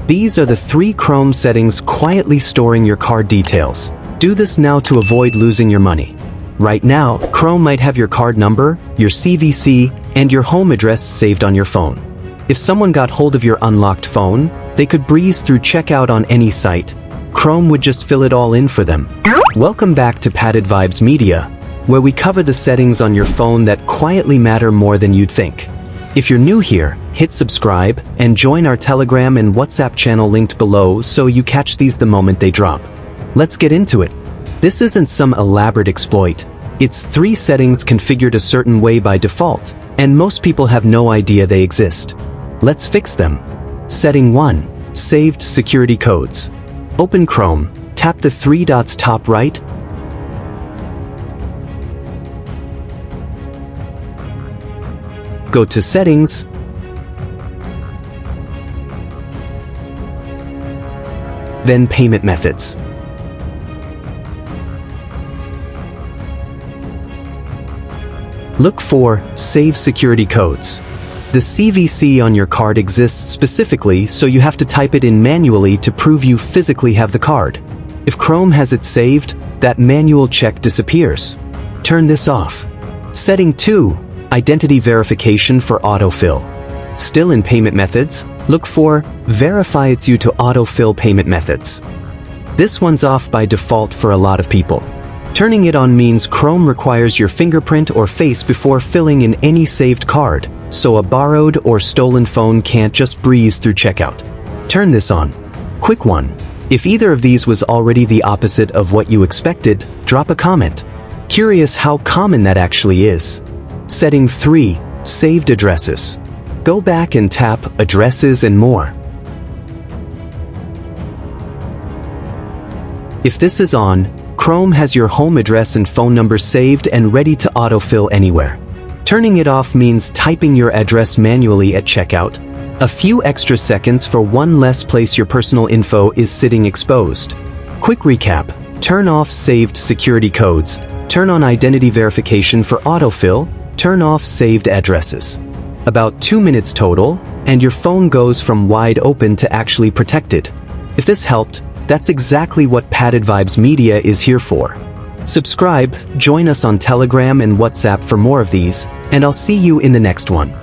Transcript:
These are the 3 Chrome settings quietly storing your card details. Do this now to avoid losing your money. Right now, Chrome might have your card number, your CVC, and your home address saved on your phone. If someone got hold of your unlocked phone, they could breeze through checkout on any site. Chrome would just fill it all in for them. Welcome back to Padded Vibes Media, where we cover the settings on your phone that quietly matter more than you'd think. If you're new here, hit subscribe and join our Telegram and WhatsApp channel linked below so you catch these the moment they drop. Let's get into it. This isn't some elaborate exploit. It's 3 settings configured a certain way by default, and most people have no idea they exist. Let's fix them. Setting 1. Saved security codes. Open Chrome, tap the 3 dots top right. Go to Settings. Then Payment Methods. Look for Save Security Codes. The CVC on your card exists specifically, so you have to type it in manually to prove you physically have the card. If Chrome has it saved, that manual check disappears. Turn this off. Setting 2. Identity verification for autofill. Still in Payment Methods, look for Verify it's you to autofill payment methods. This one's off by default for a lot of people. Turning it on means Chrome requires your fingerprint or face before filling in any saved card, so a borrowed or stolen phone can't just breeze through checkout. Turn this on. Quick one. If either of these was already the opposite of what you expected, drop a comment. Curious how common that actually is. Setting 3. Saved addresses. Go back and tap Addresses and More. If this is on, Chrome has your home address and phone number saved and ready to autofill anywhere. Turning it off means typing your address manually at checkout. A few extra seconds for one less place your personal info is sitting exposed. Quick recap. Turn off saved security codes. Turn on identity verification for autofill. Turn off saved addresses. About 2 minutes total, and your phone goes from wide open to actually protected. If this helped, that's exactly what Padded Vibes Media is here for. Subscribe, join us on Telegram and WhatsApp for more of these, and I'll see you in the next one.